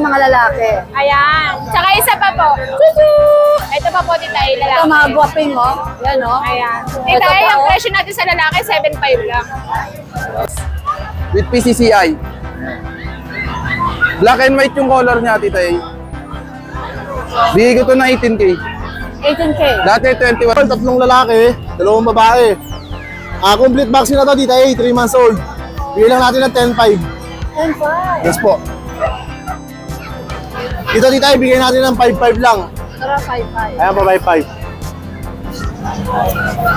mga lalaki. Ayan. Tsaka isa pa po. Chuchu! Ito pa po, Tita A, lalaki. Ito mga guwaping, oh. Yan, oh. Ayan. Tita A, ang presyo natin sa lalaki, 7.5 lang. With PCCI. Black and white yung color niya, Tita A. Bigay ko to ng 18K. 18K. Dati 21. Tatlong lalaki, dalawang babae. Complete vaccine na to, Tita A, 3 months old. Bigyan lang natin ng 10.5. 10.5. Yes po. Dito, Tita A, bigyan natin ng 5.5 lang. Tara, 5.5. Ayan po, 5.5.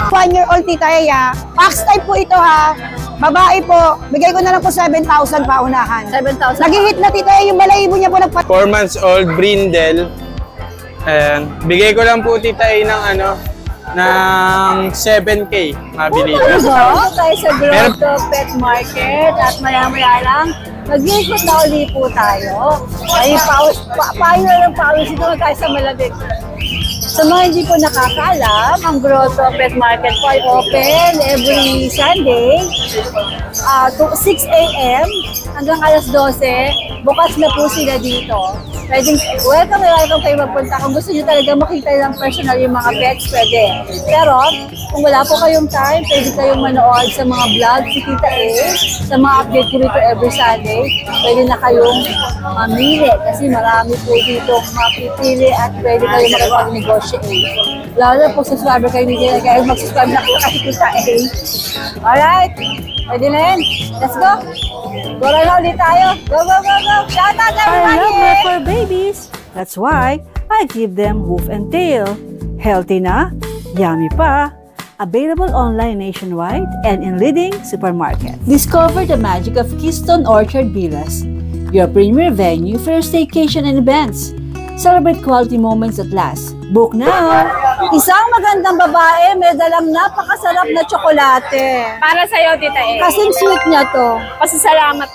1-year-old Tita A, Fox type po ito, ha. Babae po, bigay ko na lang po 7,000 paunahan. 7,000. Nag-hit na Tita A, yung balahibo niya po 4 months old brindle. Ayan. Bigay ko lang po, Tita A, ng ano, ng 7K. Mabili ko. Tayo sa Grotto Pet Market at maya-maya lang, mag-ikot na uli po tayo. Ay, paano lang pawis ito tayo sa malamig. Sa mga hindi po nakakaalam, ang Grotto Pet Market po ay open every Sunday to 6 a.m. hanggang alas 12. Bukas na po sila dito. Welcome kayo magpunta. Kung gusto nyo talaga makita ng personal yung mga pets, pwede. Pero, kung wala po kayong time, pwede kayong manood sa mga vlog si Tita A, sa mga update ko rito every Sunday, pwede na kayong mamili kasi marami po dito mapipili at pwede kayong makipag-negotiate. Lalo na po subscriber kayo dito, kaya mag-subscribe na kayo kay Tita A. Alright, pwede na yun. Let's go! Gora na ulit tayo. Go, go, go, go. Shout out everybody. I love my fur babies. That's why I give them hoof and tail. Healthy na, yummy pa. Available online nationwide and in leading supermarkets. Discover the magic of Keystone Orchard Villas, your premier venue for staycation and events. Celebrate quality moments at last. Book now! Isang magandang babae, may dalang napakasarap na tsokolate. Para sa'yo, Tita A. Kasing sweet niya to. Pasasalamat.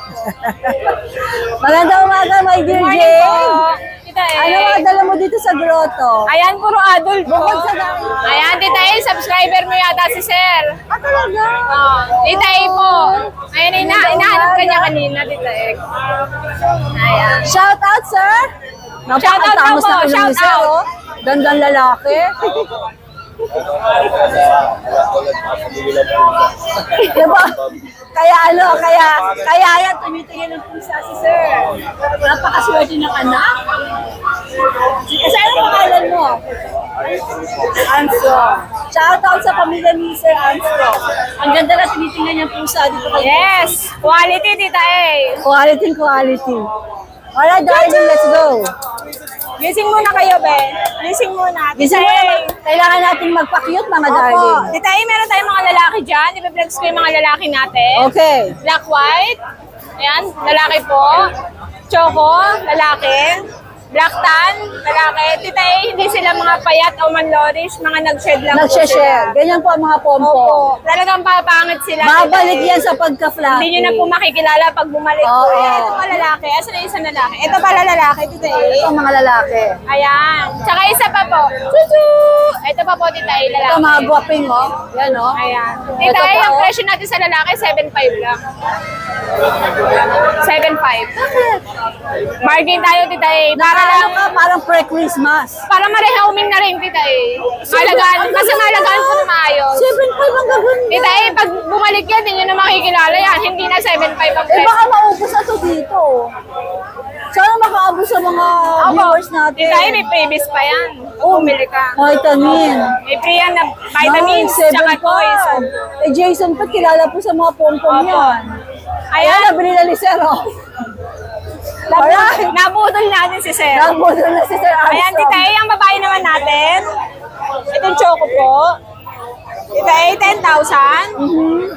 Magandang umaga, my dear Morning Jane. po, Tita A. Ano mga dala mo dito sa grotto? Ayan, puro adult po. Bukod sa dami. Ayan, Tita A, subscriber mo yata si Sir. Talaga? Tita A po. Ayan, inahanap ka niya kanina, Tita A. Ayan. Shout out, sir. Shout out Napakatamos po, na ulo shout ni sir, out. oh. Gandang lalaki. Diba? Kaya yan, tumitingin ng pusa si sir. Napakaswerte ng anak. Kasi ano pangalan mo? Anso. Shout out sa pamilya ni Sir Anso. Ang ganda na tinitingnan niyang pusa dito kay Yes, quality, Tita A. Quality. Alright, darling, let's go. Gising muna kayo, be. Gising muna. Gising mo naman. Kailangan natin magpa-cute, mga darling. Tita A, meron tayong mga lalaki dyan. I-flex ko yung mga lalaki natin. Okay. Black, white. Ayan, lalaki po. Choco, lalaki. Black tan, lalaki. Tita A, hindi sila mga payat o manlorish. Mga nag-shed lang po Nag-share. sila. Ganyan po ang mga pompo. Opo. Talagang papangit sila. Babalik Tita A. yan sa pagka-fluffy. Hindi nyo na po makikilala pag bumalik po. Oo. Ayan, ito pa lalaki. Asan na isang lalaki? Ito pala lalaki, Tita A. Ito ang mga lalaki. Ayan. Tsaka isa pa po. Chuchu! Ito pa po, Tita A, lalaki. Ito mga guwaping, oh. Yan, oh. Ayan. Ito Tita A, pa, ang oh. presyo natin sa lalaki, 7.5 lang. 7.5. Bargain tayo, Tita A. Para Ano lang, ka, parang pre-Christmas. para marehoming na rin, Tita A. Malagaan, kasi malagaan po na maayos. 7.5 ang gaganda. Tita A, pag bumalik yan, hindi nyo na makikilala yan. Hindi na 7.5 ang Eh, presyo. baka maubos na to dito. Sana makaabot sa mga viewers natin. Tita A, may previous pa yan. Bumili ka. Vitamin. May free yan na vitamins, Nice, tsaka 7.5. toys. Eh, Jason pa, kilala po sa mga pompom Opo. yan. Ayan, Ayan, nabili na ni Sir, oh. Alright. nabudol natin si Sir. Nabudol na si Sir Armstrong. Ayan, Tita A, ang babae naman natin. Itong choco po. Tita A, 10,000.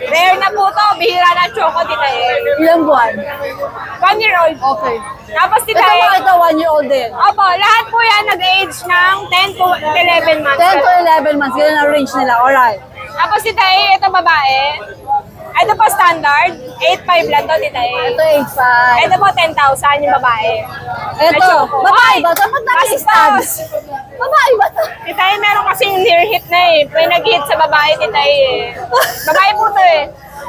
Rare na po to. Bihira na choco, Tita A. Ilang buwan? 1 year old. Okay. Tapos, Ito Tita A. mga ito, 1-year-old din. Opo, lahat po yan nag-age ng 10 to 11 months. 10 to 11 months, ganyan ang range nila. Alright. Tapos, Tita A, ito babae. Ito po standard. 8.5 lang to, Tita A. Ito 8.5. Ito po 10,000 yung babae. Ito, Choco. babae Ay, ba? Dapat bastos. nakistas. Babae ba ito? Tita A, meron kasing near hit na eh. May nag-hit sa babae, Tita A eh. Babae po to eh.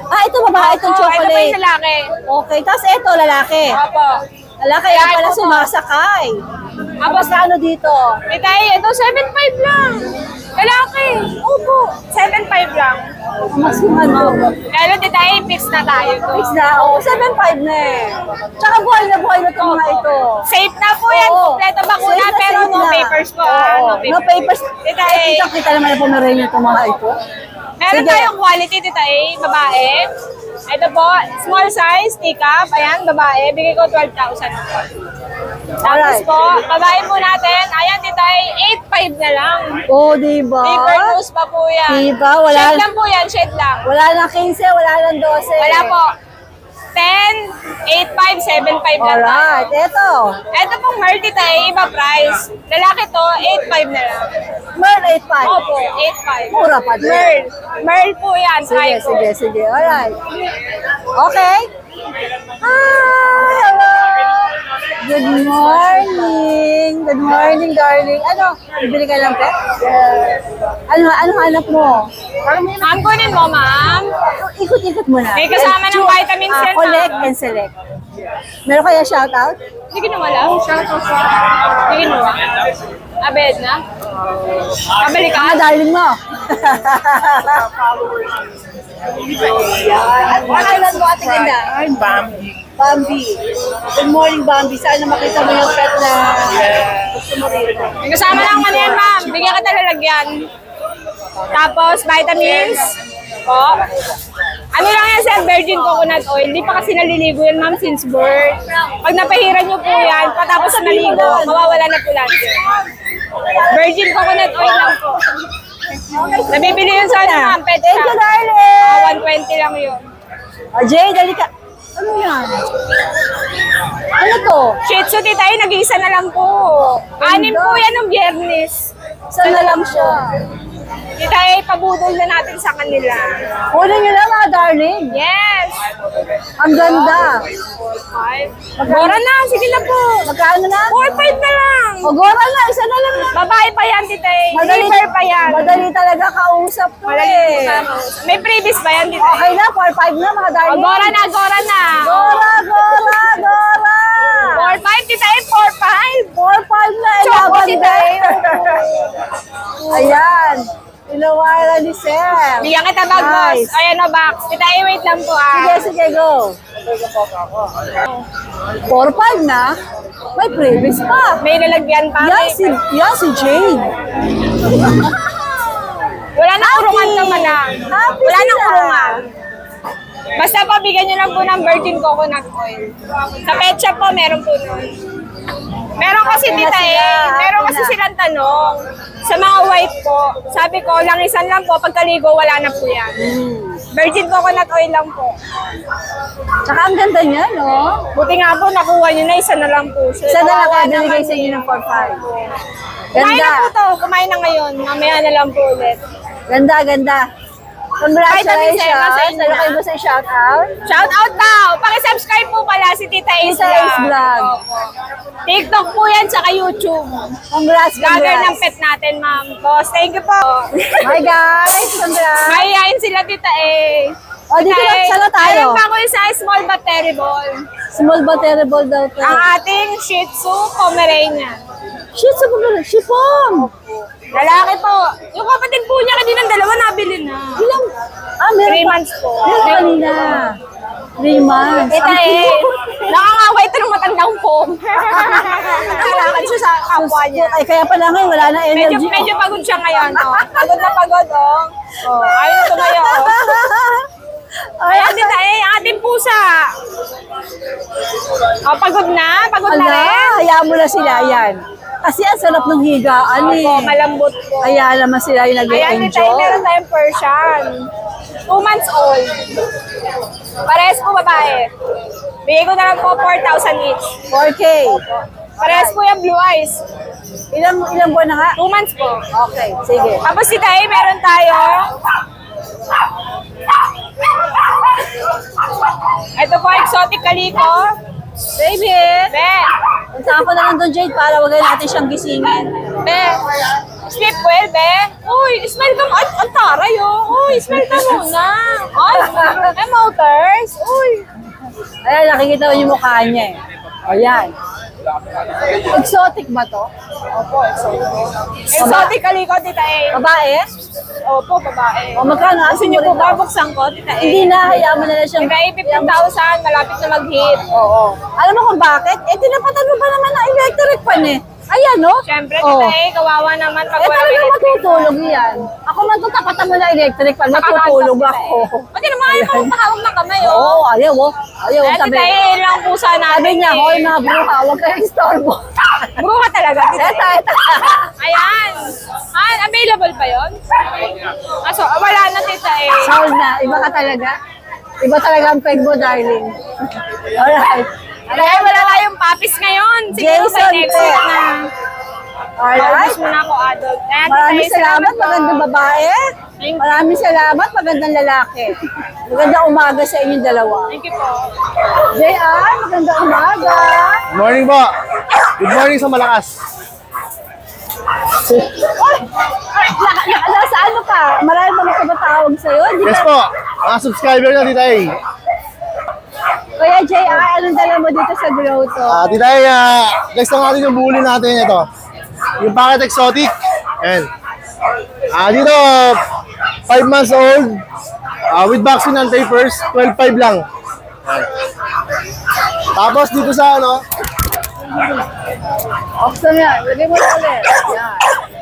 Ah, ito babae, itong Opo, ito po chocolate. yung lalaki. Okay, tapos ito lalaki. Opo. Ala, kaya pala sumasakay. Tapos na ano dito? Tita A, ito 7.5 lang. Lalaki. Opo, 7.5 lang. Mas yung ano. Lalo Tita A, fix na tayo to. Fix na, 7.5 na eh. Tsaka buhay na itong mga ito. Safe na po yan. Oo. Kompleto bakuna, Safe na, pero safe no na. papers po. Oo. No papers. Tita A. Kita naman na pumarin itong mga ito. Meron Sige. tayong quality, Tita A, babae. Ito po, small size, teacup. Ayan, babae. Bigay ko 12,000 po. Tapos Alright. po, babae po natin. Ayan, Tita A, 8.5 na lang. Oo, diba? Paper nose pa po yan. Diba? Shade lang po yan, shade lang. Wala nang 15, wala nang 12. Wala po. 10, 8.5, 7.5 lang. Alright, eto. Ito pong Merl, Tita A, iba price. Lalaki to, 8.5 na lang. Merl 8.5. Opo, 8.5. Mura pa din. Merl. Merl po yan. Sige, Trico. sige. Alright. Okay. Hi, hello. Good morning. Good morning, darling. Ano? Bibili ka ng pet? Ano hanap mo? Ma'am, kunin mo, ma'am. Ikot-ikot mo na. May kasama ng vitamins yan, Collect ma'am. and select. Meron kaya shoutout? Hindi kinuha lang. Hindi kinuha. Abed na. Pabalik ka. Darling mo. Yan. Pangalan mo, Ate Ganda? Bambi. Good morning, Bambi. Sana makita mo yung pet na gusto mo rito. May kasama lang ano yan, ma'am. Bigyan kita lalagyan. Tapos, vitamins. Po. Ano lang yan, sir? Virgin coconut oil. Hindi pa kasi naliligo yan, ma'am, since birth. Pag napahiran nyo po yan, patapos na naligo, mawawala na po lahat yun. Virgin coconut oil lang po. Nabibili yun sa ano, ma'am, pet Thank you, shop. darling. 120 lang yun. Jay, dali ka. Ano yan? Ano to? Shih Tzu, Tita, nag-iisa na lang po. 6 po yan ng Biyernes. Saan na lang siya? Tita, pabudol na natin sa kanila. Kunin nyo na mga darling. Yes! Ang ganda. 5. Gora na, sige na po. Magkano na? 4-5 na lang. O, gora na. Isa na lang na. Babae pa yan, Tita. Liver pa yan. Madali talaga kausap to Madali eh. po. May previous pa yan, Tita. Okay na, 4-5 na mga O, darling. Gora na, Gora na. Gora, gora, gora. 4-5, Tita, 4-5. 4-5 na. Choco, Laban Tita. din. Ayan. Tinawala ni Sir. Bigyan kita bag, boss. Nice. Ayan o, box. Tita, wait lang po Sige, go. 4-5 na. May previous pa. May lalagyan pa. Yan si Jade. Wala nang kurungan naman lang. Happy Wala nang sila. kurungan. Basta po, bigyan nyo lang po ng virgin coconut oil. Sa pet shop po, meron po nun. Meron kasi, Happy na Tita sila, meron happy kasi na. silang tanong. Sa mga white po, sabi ko, langisan lang po, pagkaligo, wala na po yan. Virgin coconut oil lang po. Tsaka ang ganda niya, no? Buti nga po, nakuha nyo na, isa na lang po. Isa na lang Kawawa kaya binigay naman sa inyo eh. ng 4-5. Kumain na po Ganda. to, kumain na ngayon. Mamaya na lang po ulit. Ganda. Congratulations. Vitamin C, nasa inyo Ano na. kayo ba sa shoutout? Shout out daw! Paki-subscribe po pala si Tita Ace Tita Ace Vlog. Opo. TikTok po yan, saka YouTube. Congrats. Vlogger ng pet natin, ma'am. Boss, thank you po. Hi guys. Congrats. Mahihayin sila, Tita A. O, dito na sana tayo. Ayun pa ko isa small but terrible. Small but terrible daw to. Ang ating Shih Tzu Pomeranian. Shit, sa pagkala. Chiffon. Lalaki po. Yung kapatid po niya, kanina dalawa nabili na. Ilang? Meron 3 pa. months po. Meron kanina. 3 months. Tita A, nakangaway ito ng matandang pom. Nakakalakan siya sa kapwa niya. Ay, kaya pala ngayon, wala na energy. Medyo pagod siya ngayon. Oh. Pagod na pagod, oh. Oh, ayaw na tumayo. Oh. Ayan, Tita A, ang ating pusa. Oh, pagod na? Pagod na Ala, rin? hayaan mo na sila, yan. Kasi ang sarap ng higaan eh. Opo, malambot po. Hayaan naman sila yung Ayan, Tita A, nag-enjoy. meron tayong Persian. 2 months old. Parehas po babae. Bigay ko na lang po 4,000 each. 4K. Parehas po yung blue eyes. Ilang buwan na nga? 2 months po. Okay, sige. Tapos Tita A, meron tayo. Ito po, exotic kaliko. Baby! Be, Punta ko na lang doon, Jade, para wag natin siyang gisingin. be. Sleep well, be. Uy, smell ka mo. Ang taray, oh. Uy, smell ka muna. Ay, motors. Uy. Ayan, nakikita mo yung mukha niya eh. Ayan. Exotic ba to? Exotic kaliko, Tita A. Babae? Opo, babae. O magkano? Gusto niyo po ba buksan ko, Tita A? Hindi na, hayaan mo na lang siyang... Tita A, 15,000, malapit na mag-hit. Oo. Alam mo kung bakit? Eh, tinapatan mo ba naman ng electric fan eh? Ayan, no? Siyempre, Oo. Tita A, kawawa naman pag Eh, wala talaga electric. matutulog yan. Ako man ito, tapatan mo na electric fan, matutulog ako. Pati naman kayo pang pakawag ng kamay, Oo, oh. ayaw, oh. Ayaw, Eh, sabi. Tita A, lang pusa natin. Sabi niya, hoy, mga bruha, huwag kayong istorbo. Bro ka talaga, Tita Eto, A. eto. Ayan. Available pa yon? So, wala na, Tita A. Sold na. Iba ka talaga. Iba talaga ang peg mo, darling. Alright. Kaya wala tayong papis ngayon. Siguro Jason sa next week Pe. na. Alright. Paubos muna ako, adult. Ayan, Maraming Tita A, salamat, po. magandang babae. Maraming salamat, magandang lalaki. Magandang umaga sa inyong dalawa. Thank you po. JR, magandang umaga. Good morning po. Good morning sa Malakas. Nasa ano ka? Marami ba tumatawag sa'yo? Hindi Yes ka- po. Mga subscriber na, Tita A. Kuya JR, anong dala mo dito sa Grow to? Tita A, next lang natin yung bully natin. Ito. Yung packet exotic. Ayan. Dito, 5 months old. With vaccine and papers, 12.5 lang. Ayan. Tapos dito sa ano, Option yan. Lagay mo na ulit. Yan.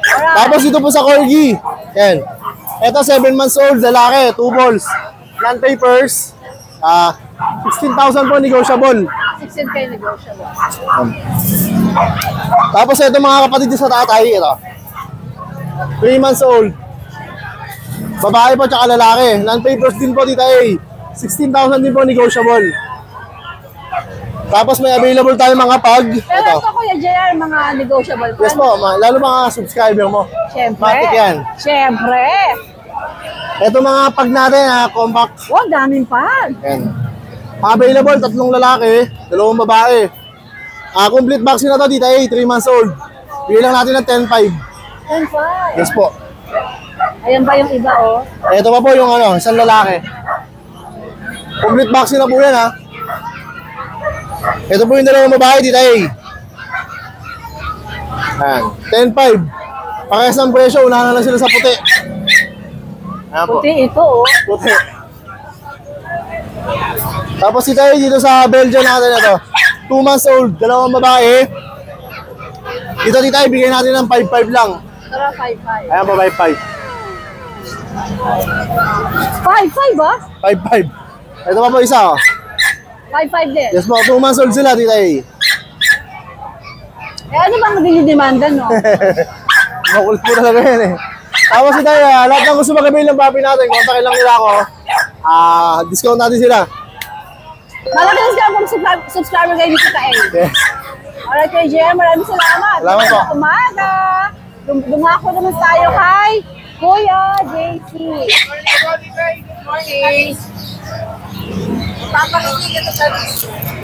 Alright. tapos dito po sa Corgi. Ayan. Ito, 7 months old, lalaki, 2 balls. Non-papers. 16,000 po, negotiable. 16K negotiable. Tapos ito mga kapatid sa tatay, ito. 3 months old. Babae po tsaka lalaki. Non-papers din po, Tita A. 16,000 din po, negotiable. Tapos may available tayo mga pag. Pero Ito. ito, Kuya JR, mga negotiable pa. Yes po, lalo mga subscriber mo. Siyempre. Matik yan. Siyempre. Ito mga pag natin, compact. Oh, daming pag. Yan. Available, 3 lalaki, 2 babae. Complete vaccine na to, Tita A, 3 months old. Bigyan lang natin ng 10.5. 10.5. Yes po. Ayan ba yung iba, oh? Ito pa po yung ano, isang lalaki. Complete vaccine na po yan, ha. Ito po yung 2 babae, Tita A. Ayan, 10.5. Pakayas ng presyo, unahan na lang sila sa puti. Ayan po, Puti ito, oh. puti. Tapos si tayo dito sa Belgium natin ito. 2 months old, 2 babae. Dito Tita, ibigay natin ng 5.5 lang. Tara, 5.5. Ayan po, 5.5. 5.5 ba? 5.5. Ito pa po isa, oh. 5.5 din. Yes po, 2 months old sila, Tita A. Eh, ano bang magiging demanda, no? Makulit po talaga yan eh. Tapos si tayo, lahat ng gusto mag-avail ng papi natin, kontakin lang nila ako. Discount natin sila. Malaki na sila kung subscriber kayo dito sa Yes. Alright, Kuya JR, maraming salamat. Salamat po. Magandang umaga. Dumako naman tayo kay Kuya JC.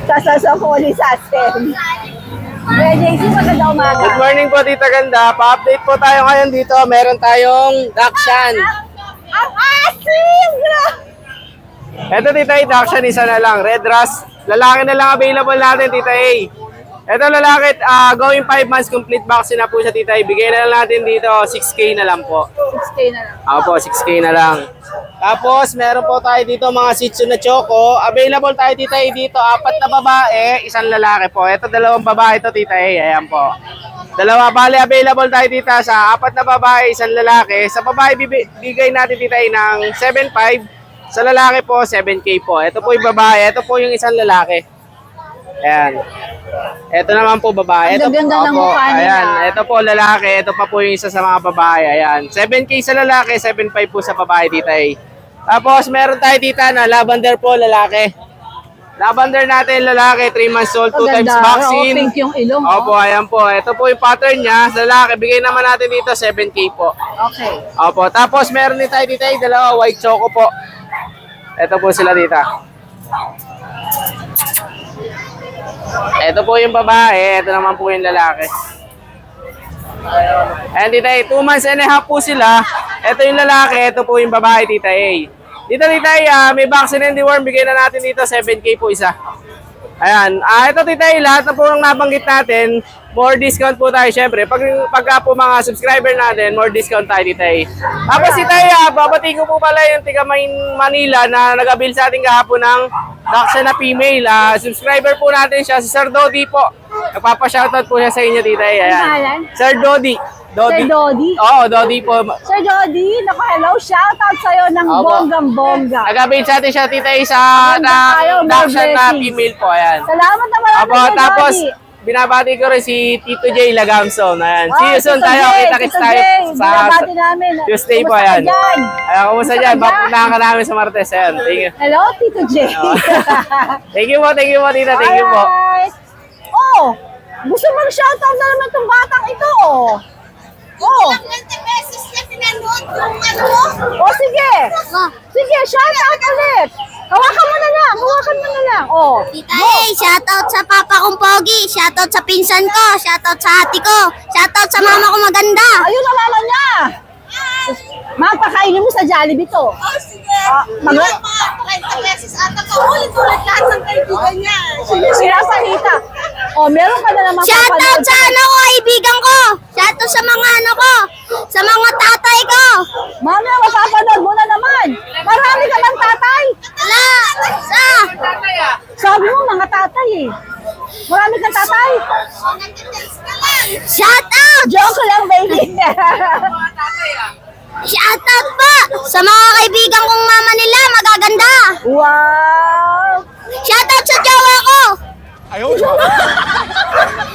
Sasasakuli sa atin. Kuya JC, magandang umaga. Good morning po, Tita Ganda. Pa-update po tayo ngayon dito. Meron tayong Dachshund. Ang asim! Ito, Tita A, Dachshund, isa na lang. Red Rust. Lalaki na lang available natin, Tita A. Ito lalaki, going 5 months complete vaccine na po siya, Tita A. Bigay na lang natin dito, 6K na lang po. 6K na lang. Opo, 6K na lang. Tapos, meron po tayo dito mga Shih Tzu na Choco. Available tayo, Tita A, dito. 4 na babae, 1 lalaki po. Ito, 2 babae to, Tita A. Ayan po. 2, bali, available tayo, Tita, sa 4 na babae, 1 lalaki. Sa babae, bigay natin, Tita A, ng 7.5. Sa lalaki po, 7K po. Ito po yung babae. Ito po yung 1 lalaki. Ayan. Ito naman po babae. Ito Ang ganda ng po, mukha nila. ayan. Ito po lalaki. Ito pa po yung isa sa mga babae. Ayan. 7K sa lalaki, 7.5 po sa babae, Tita A. Tapos meron tayo, Tita, na lavender po, lalaki. Lavender natin, lalaki, 3 months old, 2 times vaccine. Pink yung ilong. Opo, ayan po. Ito po yung pattern niya. Sa lalaki, bigay naman natin dito 7K po. Okay. Opo. Tapos meron din tayo, Tita A, 2 white choco po. Ito po sila, Tita. Ito po yung babae, ito naman po yung lalaki. And Tita A, 2 months and a half po sila. Ito yung lalaki, ito po yung babae, Tita A. Dito, Tita A, may vaccine and deworm, bigay na natin dito 7K po isa. Ayan. Ito Tita A, lahat na po ng nabanggit natin, more discount po tayo syempre. Pagka po mga subscriber natin, more discount tayo Tita A. Tapos Tita A, babati ko po pala yung tiga Manila na nag-avail sa ating kahapon ng Daxa na female. Subscriber po natin siya, si Sir Dodi po. Nagpapa-shoutout po siya sa inyo Tita A. Ayan. Sir Dodi. Sir Dodi? Oo, Dodi po. Sir Dodi, naku, hello, shoutout sa'yo ng bonggang-bongga. Nag-avail sa atin siya, Tita A, sa Daxa na female po. Ayan. Salamat na marami, Sir Tapos, Dodi. binabati ko rin si Tito J. Lagamson. Ayan. See you soon Tito tayo. J, Kita-kits Tito tayo J, sa binabati namin. Tuesday po. Kumusta Ayan. ka dyan? Ayan, kumusta dyan? Papuntahan ka namin sa Martes. Ayan. Thank you. Hello, Tito J. Thank you po, Tita. Thank you po. Alright. Oh, gusto mo shoutout na naman itong batang ito, oh. Oh. 20 pesos na pinanood yung ano. Oh, sige. Sige, shoutout ulit. Hawakan mo na lang. Oh. Tita A, shoutout sa papa kong pogi, shoutout sa pinsan ko, shoutout sa ate ko, shoutout sa mama ko maganda. Ayun ang mama niya. Magpakainin mo sa Jollibee to. Oh, sige. Mga 30 pesos ata ko. Ulit-ulit lahat ng kaibigan niya. sinasahita. Oh, meron ka na naman Shoutout sa ano ko, kaibigan ko. Shoutout sa mga ano ko, sa mga tatay ko. Mami, mapapanood mo na naman. Marami ka bang tatay? Wala. Sabi mo, mga tatay eh. Marami kang tatay? Shoutout. Joke lang, baby. Shoutout po sa mga kaibigan kong mama nila, magaganda. Wow. Shoutout sa jowa ko.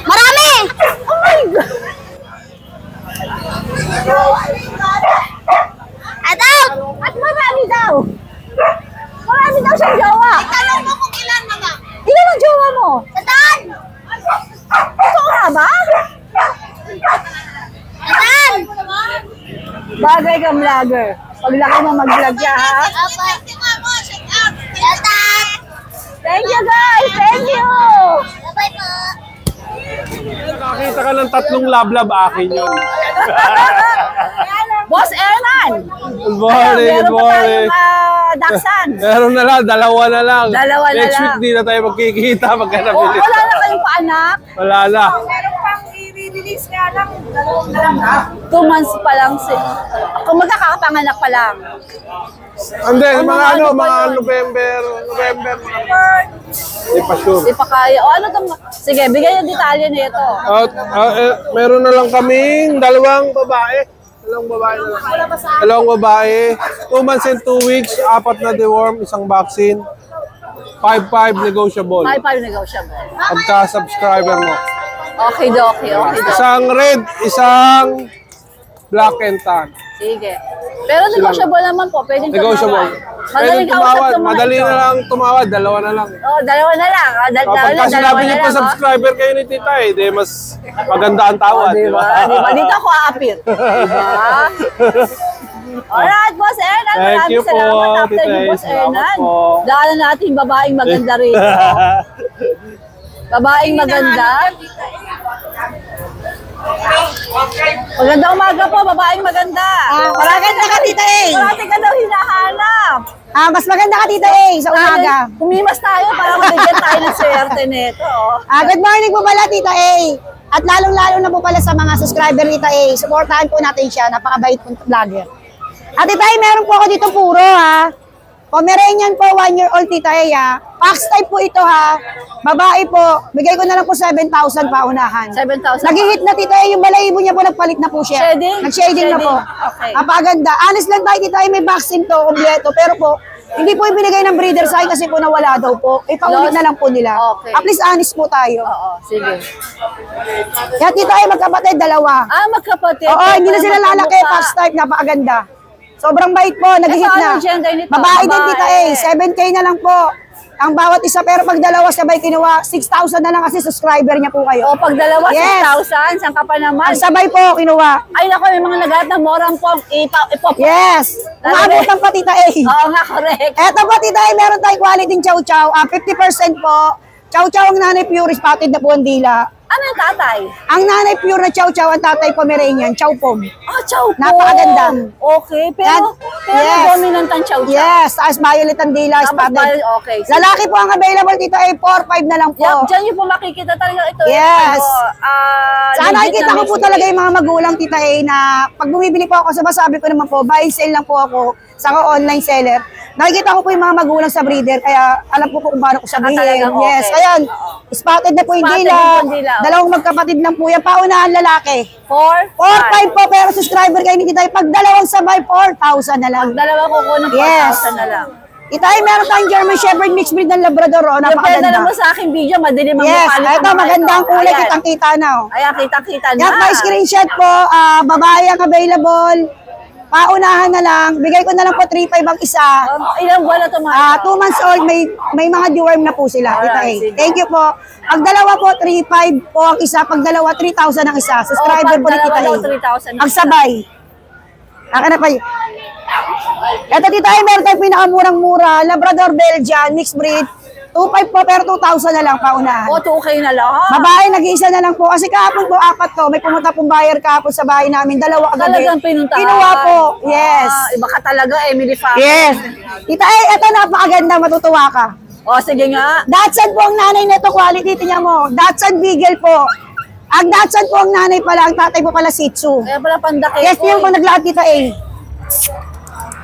Marami. Oh my God. Shoutout. At marami daw. Marami daw siyang jowa. Tanong mo kung ilan mga. Ilan ang jowa mo? Satan. Totoo nga ba? Satan. Bagay kang vlogger. Pag laki mo mag-vlog ka, ha? Satan. Thank you, guys. Thank you. Bye po. Nakakita ka ng 3 lablab, akin yun. Boss Ernan. Good morning, good morning. Daksan. Meron na lang, 2 na lang. Dalawa na Next lang. week, di na tayo magkikita pagka Oh, nabili. wala na kayong paanak. Wala na. Meron pang i-release nga lang. 2 months pa lang. Kung magkakapanganak pa lang. Hindi, Ano, mga ano ba mga yun? November. Hindi pa sure. Di pa kaya. O ano itong... Sige, bigyan yung detalye nito. Meron na lang kaming 2 babae. 2 babae na lang. 2 babae. 2 months and 2 weeks. 4 na deworm, 1 vaccine. 5-5 negotiable. 5-5 negotiable. Pagka-subscriber mo. Okay, okay. Isang red, isang black and tan. Sige. Pero negotiable naman po. Pwedeng Negotiable. Madaling kausap yung mga Madali ito. na lang tumawad. 2 na lang. Oh, 2 na lang. Pagka sinabi niyo pa subscriber kayo ni Tita di mas maganda ang tawad. Oh, diba? Diba? Dito ako aapit. Diba? Alright, Boss Ernan. Thank Maraming you po, salamat. After Tita ni A. Boss Salamat Ernan. po. Daanan natin yung babaeng maganda rin. Babaeng maganda. Magandang umaga po, babaeng maganda. Maganda ka, Tita A. Parati ka daw hinahanap. Mas maganda ka, Tita A, sa umaga. Kumimas tayo para mabigyan tayo ng swerte nito. Good morning po pala, Tita A. At lalong-lalo na po pala sa mga subscriber ni Tita A. Supportahan po natin siya. Napakabait po vlogger. At Tita A, meron po ako dito puro, ha. Pomeranian po, 1-year-old, Tita A, ha. Fox type po ito, ha. Babae po. Bigay ko na lang po 7,000 paunahan. 7,000. Nag-hit na, Tita A. Yung balahibo niya po, nagpalit na po siya. Shading? Nag-shading na po. Okay. Napaganda. Honest lang tayo, Tita A, may vaccine to, kompleto. Pero po, hindi po ibinigay ng breeder sa akin kasi po nawala daw po. Ipaulit na lang po nila. Okay. At least honest po tayo. Oo, sige. Kaya Tita A, magkapatid, 2. Magkapatid. Oo, hindi na sila lalaki. Fox type, napakaganda. Sobrang bait po, nag-hit Ito, na. ano gender nito? Babae din, Babae. Tita A. 7K na lang po. Ang bawat isa, pero pag 2 sabay kinuha, 6,000 na lang kasi subscriber niya po kayo. O, pag dalawa, Yes. 6,000. Saan ka pa naman? Ang sabay po kinuha. Ay, naku, may mga naghahat ng morang pong ipop. Yes. Umabutan pa, Tita A. Oo nga, correct. Eto po, Tita A, meron tayong quality chow chow. 50% po. Chow chow ang nanay pure, spotted na po ang dila. Ano yung tatay? Ang nanay pure na chow chow, ang tatay Pomeranian, chow pom. Ah, chow po. Napakaganda. Okay, pero Yes. dominant ang chow chow. Yes, taas violet ang dila, Tapos spotted. okay. Lalaki po ang available dito ay 4-5 na lang po. Yan, dyan yung po makikita talaga ito. Yes. Sana legit nakikita na ko po mixed talaga breed. yung mga magulang tita A na pag bumibili po ako sa masabi ko naman po, buy sale lang po ako sa online seller. Nakikita ko po yung mga magulang sa breeder, kaya alam po kung paano ko sabihin. talagang okay. Yes, ayan. Spotted na po yung Spotted dila. na po yung dila, oh. Dalawang magkapatid lang po yan. Paunahan lalaki. 4, 4-5 po, pero subscriber kayo ni Titay. Pag dalawang sabay, 4,000 na lang. Dalawa ko ng 4,000 Yes. na lang. Itay, meron tayong German Shepherd mixed breed ng Labrador. Oh, Depende napakaganda. naman sa aking video, madilim ang Yes, mukha nito, ito mga magandang ito. kulay, Ayan. kitang-kita na. Oh. Ayan, kitang-kita na. Yan, may screenshot po, babae ang available. Paunahan na lang. Bigay ko na lang po 3,500 ang isa. Ilang buwan na ito, mga 2 months old, may mga deworm na po sila. Tita A. Alright, sige. Thank you po. Pag dalawa po, 3,500 po ang isa. Pag dalawa, 3,000 ang isa. Subscriber po ni Tita A. 3,000. Ang sabay. Akin na pa yun. Ito Tita A, meron tayong pinakamurang-mura. Labrador Belgian, mixed breed. 2,500 po, pero 2,000 na lang paunahan. O, 2K na lang. Babae, nag-iisa na lang po. Kasi kahapon po, 4 to. May pumunta pong buyer kahapon sa bahay namin. 2 kagabi. Talagang pinuntahan. Kinuha po. Yes. Iba ka talaga, Emily Fa. Yes. Tita A, ito napakaganda. Matutuwa ka. O, sige nga. Dachshund po ang nanay nito. Quality, tingnan mo. Dachshund Beagle po. Ang Dachshund po ang nanay pala. Ang tatay po pala Shih Tzu. Kaya pala pandaki. Yes, yung po naglahat, Tita A.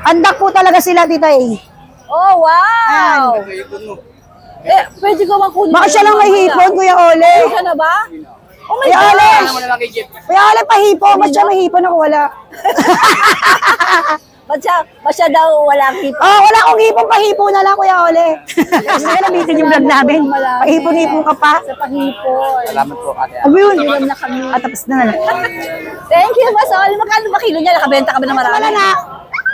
Andak po talaga sila, Tita A. Oh, wow. Pwede ko makunin. Baka siya lang may hipon, Kuya Ole. Pwede ka na ba? Oh my Kuya Ole. gosh. Kuya Ole, pahipon. Ba't siya may hipon ako wala? Ba't siya daw walang hipon? Oh, wala akong hipon, pahipon na lang, Kuya Ole. Kasi nabitin yung vlog namin. Pahipon-hipon ka pa. Sa pahipon. Salamat po, ate. Ano yun? Alam na kami. Tapos na lang. Thank you, Mas Oli. Magkano ba kilo niya? Nakabenta ka ba ng marami? Wala na.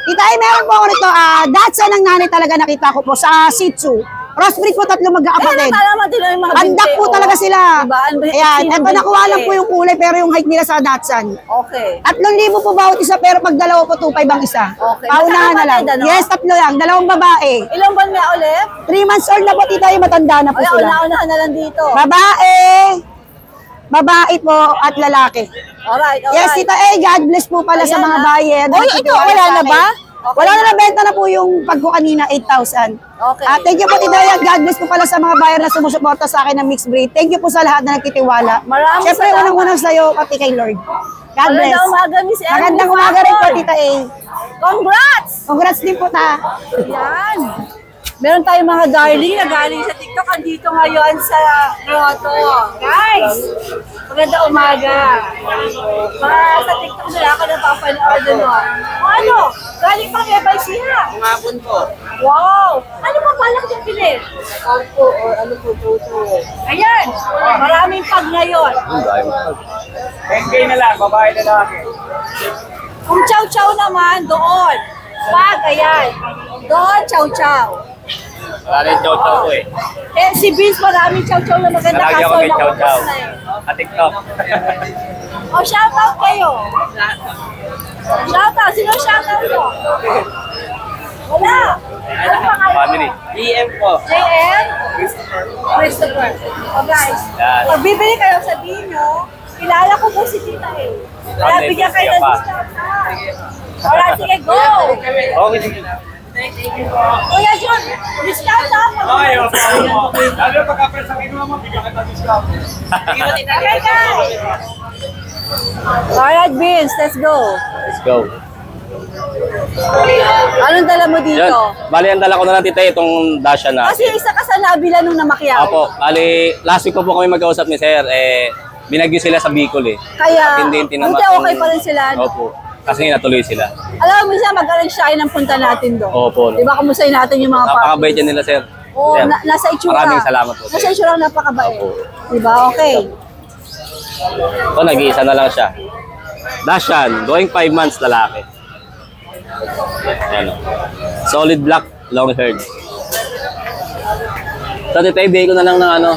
Tita Ay, meron po ako nito. Dachshund ang nanay talaga nakita ko po sa Shih Tzu. Crossbreed po, 3 magkakapatid. Talaman din yung mga Andak po talaga sila. Diba? Ayan, eto nakuha lang po yung kulay pero yung height nila sa Dachshund. Okay. 3,000 po bawat isa pero pag dalawa po 2,500 ang isa. Okay. Paunahan na lang. Magkakapatid, ano? Yes, 3 lang. Dalawang babae. Ilang buwan nga ulit? 3 months old na po, Tita Ay, matanda na po Ay, sila. una-unahan na lang dito. Babae. Babae po at lalaki. Alright, alright. Yes, Tita A, God bless po pala sa Ayan, mga ah. buyer. Oy, ito, wala na ba? Okay Wala na na. nabenta na po yung pag ko kanina, 8,000. Okay. Thank you po, Tita A. God bless po pala sa mga buyer na sumusuporta sa akin ng mixed breed. Thank you po sa lahat na nagtitiwala. Maraming Siyempre, salamat. unang-unang sa'yo, pati kay Lord. God bless. Magandang umaga, Miss Emily. Magandang umaga rin po, Factor. Tita A. Congrats! Congrats din po, ta. Yan. Meron tayong mga darling na galing sa TikTok. Andito ngayon sa Grotto. Guys, magandang umaga. Mga sa TikTok nila ako napapanood ano. Ano? Galing pang FIC ha? Ngapon po. Wow! Ano pa balak yung pilit? Opo, or ano po, toto. Ayan! Maraming pag ngayon. 10K na lang, babae na lang. Kung chow-chow naman, doon. Pag, ayan. Doon, chow-chow. Wala rin toto ko eh. Eh, si Vince, maraming chow-chow na maganda. Lagi ako Kaso kay Chow Chow. na eh. Sa TikTok. O, shoutout kayo. Shoutout. Sino shoutout mo? Wala. Ano pangalan mo? Family. EM po. JM? Christopher. O guys, Yan. pag bibili kayo, sabihin nyo, kilala ko po si Tita eh. Kaya Sunday, bigyan kayo ng pa. discount ha. Alright, sige, go! Okay, sige. Kuya John, discount ha. Okay, okay. Lalo pagka-press ang inuwa mo, bigyan kita discount. Okay guys. Alright Vince, let's go. Let's go. Anong dala mo dito? Yan. Bali, ang dala ko na lang tita itong dasha na. Kasi isa ka sa nabila nung namakyaw. Apo, bali, last week po kami mag-kausap ni Sir, binagyo sila sa Bicol eh. Kaya, Hindi tinamak buti yung- okay pa rin sila. No? Opo, kasi natuloy sila. Alam mo, minsan mag-arrange tayo ng punta natin doon. Opo. Diba, kamustahin natin yung mga Napakabait yan nila, Sir. Oo, Sir, nasa itsura. Maraming salamat po. Nasa itsura napakabait. Opo. Diba, okay. Ito, nag-iisa na lang siya. Dashan, going 5 months lalaki. Yan o. Solid black, long haired. Ito, tita, ibigay ko na lang ng ano.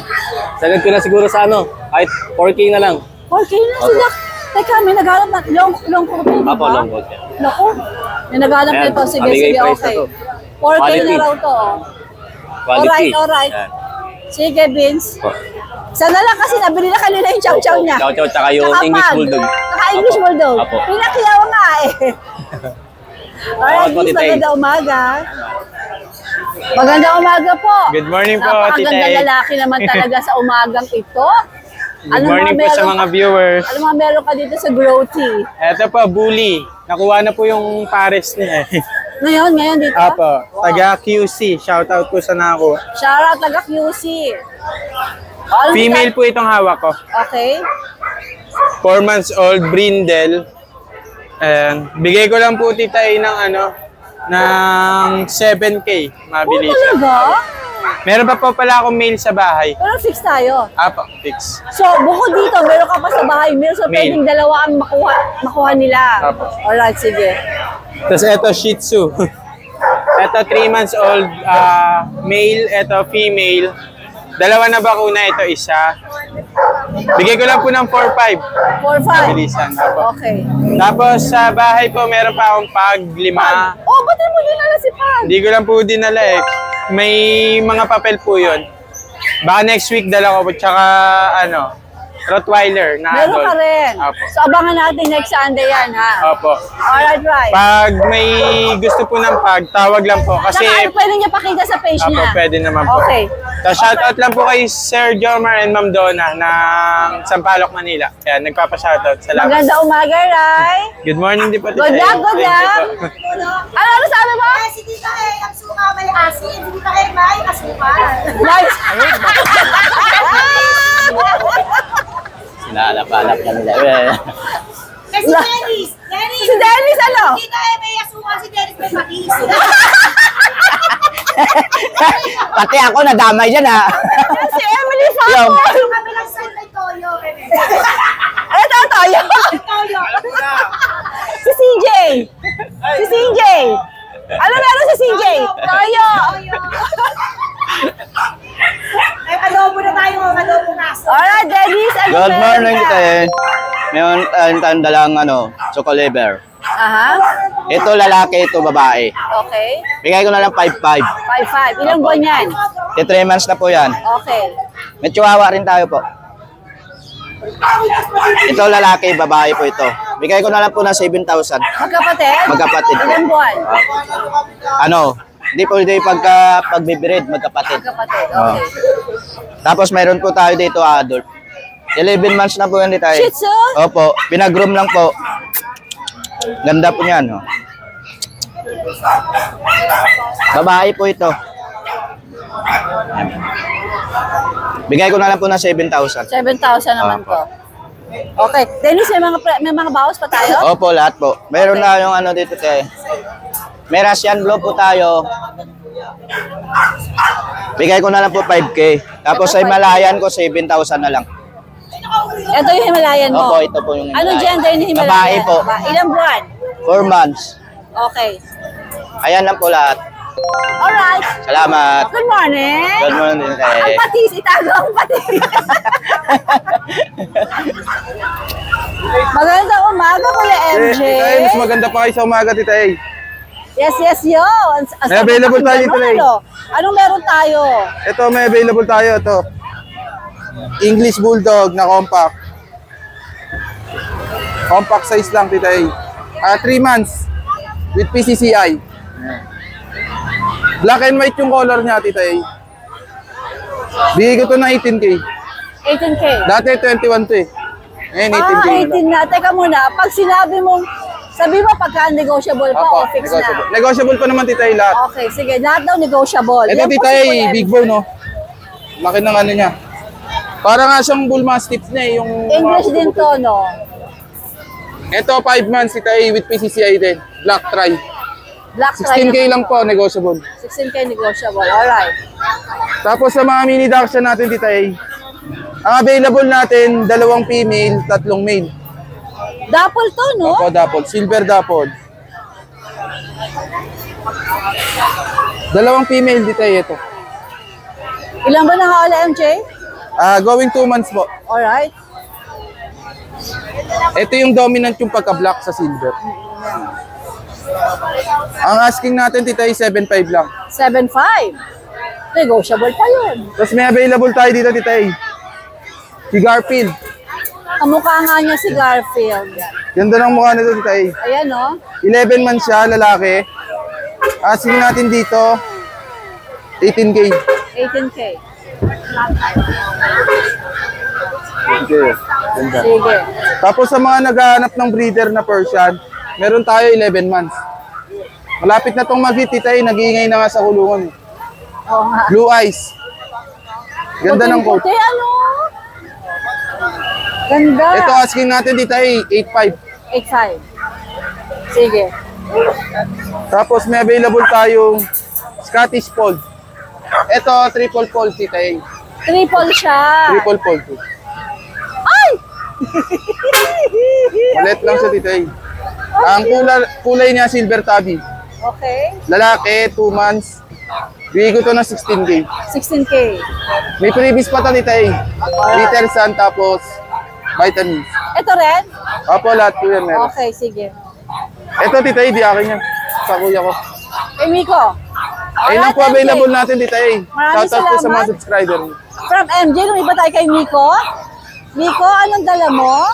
Sagad ko na siguro sa ano, kahit 4K na lang. Okay na sila. Teka, may naghanap na long coat, diba? Apo, long coat yan. Naku, may naghanap na Ayan, ito. Sige, mabigay sige, price na okay. to. 4K na Quality. raw to. Quality. Alright. Yan. Sige, Vince. Po. Sana lang kasi nabili na kanila yung chow-chow niya. Chow-chow, tsaka yung English Bulldog. Tsaka English Bulldog. Apo. Pinakyaw nga eh. Alright, Opo, Miss, Tita E. maganda umaga. Maganda umaga po. Good morning po, Tita Napakaganda E. lalaki naman talaga sa umagang ito. Good morning po sa mga viewers. Ano mga meron ka dito sa Growthy? Ito po, Bully. Nakuha na po yung pares niya. Ngayon dito? Apo, taga QC. Shoutout po sa nako. Shoutout taga QC. Ano Female po itong hawak ko. Okay. 4 months old, brindle. And bigay ko lang po Tita E ng 7K. Mabilis. Talaga? Meron pa po pala akong mail sa bahay. Pero fix tayo. Apo, fix. So, bukod dito, meron ka pa sa bahay. So, Mail. pwedeng dalawa ang makuha nila. Apo. Alright, sige. Tapos ito, Shih Tzu. Ito, 3 months old, male. Ito, female. Dalawa na bakuna, ito isa. Bigay ko lang po ng 4-5. 4-5. Mabilisan. Apo. Okay. Tapos sa bahay po, meron pa akong pag, 5. Oh, ba't mo dinala si Pag? Hindi ko lang po dinala eh. May mga papel po yun. Baka next week dala ko po. Tsaka Rottweiler na Meron ka rin. Opo. So, abangan natin next Sunday yan, ha? Opo. Alright, right. Pag may gusto po ng pag, tawag lang po. Kasi, Saka, pwede niya pakita sa page opo, niya. pwede naman po. Okay. So, shoutout lang po kay Sir Jomar and Ma'am Donna ng Sampaloc, Manila. Kaya nagpapa-shoutout. Salamat. Maganda umaga, Rai. Good morning din po. Good luck, good luck. Ano sabi mo? Si Tita E, ang suka may asin. Si Tita E, may asukal. Nice. Sinalap-alap na nila. Eh, si Dennis. Si Dennis, ano? Si Tita E, may asukal. Si Dennis may patis. Pati ako nadamay dyan ha. Si Emily Fapol. Kami lang sa may toyo. Ano tayo? Toyo. Si CJ. Si CJ. Ano meron si CJ? Tayo. Ay, adobo na tayo. Adobo na. Alright, Dennis. Ano Good meron morning, ka? Tita E. Meron tayong dalang choco liver. Aha. Ito lalaki, ito babae. Okay. Bigay ko na lang 5-5. 5-5. Ilang buwan yan? 3 months na po yan. Okay. May chihuahua rin tayo po. Ito lalaki, babae po ito. Bigay ko na lang po ng 7,000. Magkapatid? Magkapatid po. Ilang buwan? Hindi po pagbibirid, magkapatid. Magkapatid. Okay. Tapos mayroon po tayo dito adult. 11 months na po yan dito. Shih Tzu? Opo, pinag-groom lang po. Ganda po niyan. Babae po ito. Bigay ko na lang po ng 7,000. 7,000 naman po. Okay. Dennis, may mga bawas pa tayo? Opo, lahat po. Meron na yung dito tayo. May Russian Blue po tayo. Bigay ko na lang po 5K. Tapos sa Himalayan ko, 7,000 na lang. Ito yung Himalayan mo? Opo, ito po yung Ano Himalayan. gender ni Himalayan? Babae po. Ilang buwan? 4 months. Okay. Ayan lang po lahat. Alright. Salamat. Good morning. Good morning. Ang patis, itago ang patis. Magandang umaga, Kuya MJ. Ay, mas maganda pa kayo sa umaga, Tita E. Yes, yo. May available tayo dito, eh. Anong meron tayo? Ito, may available tayo. Ito. English Bulldog na compact. Compact size lang, Tita E. 3 months with PCCI. Black and white yung color niya, Tita E. Bigay ko to na 18K. 18K. Dati 21 to eh. Ngayon 18K na. 18 na. Teka muna, pag sinabi mong, sabi mo pagka negotiable pa o fix negotiable. na? Negotiable pa naman, Tita E, lahat. Okay, sige. Lahat daw negotiable. Ito, Yan po Tita si E, Kuya big MJ. bone, no? Laki ng ano niya. Para nga siyang bull mastiff niya eh, yung... English din to, no? Ito, 5 months, Tita E, with PCCI din. Black try. Black 16K lang po, negotiable. 16K negotiable. Alright. Tapos sa mga mini dachshund natin, Tita E, ang available natin, 2 female, 3 male. Dapple to, no? Opo, dapple. Silver dapple. 2 female, Tita E, ito. Ilan ba nakawala, MJ? Going 2 months po. Alright. Ito yung dominant yung pagka-black sa silver. Ang asking natin, Tita E, 7.5 lang. 7.5. Negotiable pa yun. Tapos may available tayo dito, Tita E. Si Garfield. Kamukha nga niya si Garfield. Ganda ng mukha nito, Tita A. Ayan, oh. 11 months siya, lalaki. Asking natin dito, 18K. 18K. Okay. Ganda. Sige. Tapos sa mga naghahanap ng breeder na Persian, meron tayo 11 months. Malapit na tong mag-hit, Tita A. Nag-iingay na nga sa kulungan. Oo nga. Blue eyes. Ganda ng coat. Puti, ano? Ganda. Ito asking natin dito ay 8.5. 8.5. Sige. Tapos may available tayong Scottish Fold. Ito triple fold Tita A. Triple siya. Triple fold. Ay! Malit lang sa Tita A. Ang kulay niya silver tabby. Okay. Lalaki, 2 months. Bigay ko to ng 16K. 16K. May previous pa to Tita A. Little sun tapos vitamins. Ito rin? Opo, lahat po yan meron. Okay, sige. Ito Tita A, di akin yan. Sa kuya ko. Eh, Miko. Ayun lang po available natin Tita A. Maraming Shoutout po sa mga salamat. subscriber. From MJ, lumiba tayo kay Miko. Miko, anong dala mo?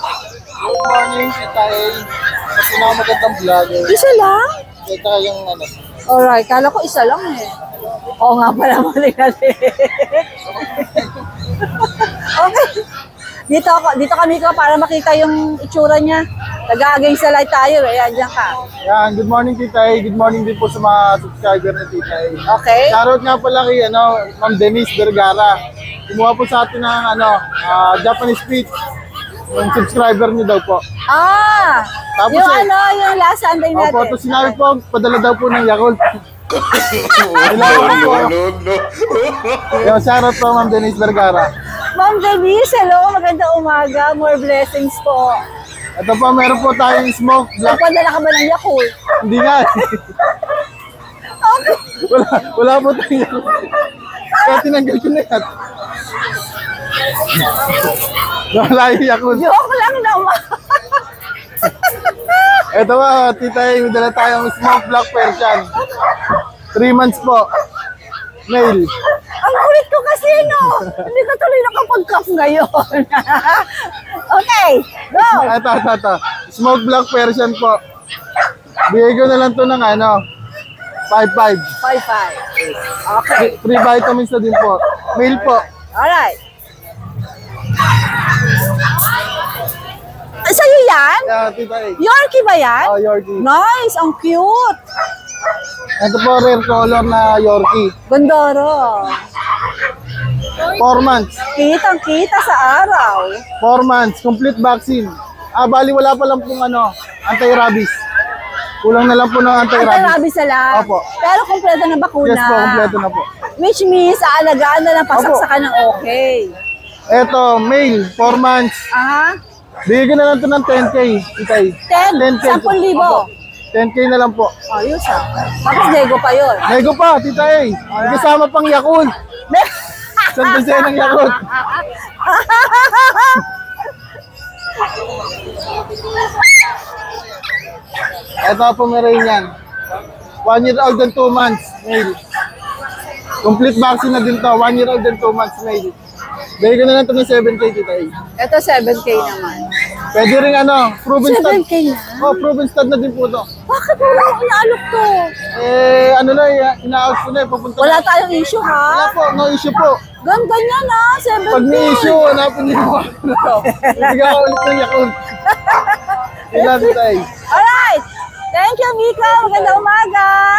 Good morning, Tita A. Mas magandang vlogger. Isa lang? Ito yung ano. Alright, kala ko isa lang eh. Oo nga pala, mali natin. Okay. Dito kami ko para makita yung itsura niya. Nag-a-against sa light tayo eh. Andiyan ka. Yan, good morning Tita A. Good morning din po sa mga subscriber ni Tita A. Okay. Shoutout nga pala kay Ma'am Denise Vergara. Kumuha po sa atin ng Japanese Speech. Yung subscriber niyo daw po. Ah! Tapos yung yung last Sunday natin. Opo, tapos sinabi po, padala daw po ng Yakult. Yung shoutout po Ma'am Denise Vergara. Ma'am Denise, hello. Magandang umaga. More blessings po. Ito po, meron po tayong smoke black. Nagpadala ka ba ng Yakult? Hindi nga. Okay. Wala po tayong Yakult. Kaya tinanggal ko na yan. Wala yung Yakult. Joke lang naman. Ito po, Tita A, may dala tayong smoke black Persian. 3 months po. Male. Ang kulit ko kasi, no? Hindi ka tuloy nakapag-cup ngayon. Okay, go! Ito. Smoke black Persian po. Bigay ko na lang to ng 5.5. 5.5. Okay. Free vitamins na din po. Male po. Alright. Sa'yo yan? Yeah, Tita A. Yorkie ba yan? Oh, Yorkie. Nice, ang cute. Ito po, rare color na Yorkie. Gondoro. 4 months. Kitang-kita sa araw. 4 months. Complete vaccine. Bali wala pa lang pong anti-rabies. Kulang na lang po ng anti-rabies. Anti-rabies na lang. Opo. Pero kompleto na bakuna. Yes po, kompleto na po. Which means, aalagaan na lang pasaksakan ng okay. Ito, male, 4 months. Aha. Bigyan ko na lang ito ng 10K. Itay. 10? 10,000. 10K na lang po. Ayos ah. Tapos nego pa yun. Nego pa, Tita A. May kasama pang Yakult. Saan ng Yakult? Ito po meron yan. 1 year old and 2 months, male. Complete vaccine na din to. 1 year old and 2 months, male. Bigay ko na lang ito ng 7K, Tita A. Ito 7K naman. Pwede rin proven stud. 7K na? Oh, proven stud na din po to. Bakit mo inaalok to? Ina-out ko na pupunta Wala na. tayong issue Wala ha? po, no issue po. Ganda niya na, 7K. Pag may issue, hanapin niyo po. Bigyan ko ulit ng Yakult. Tita A. Alright. Thank you, Mika. Magandang umaga.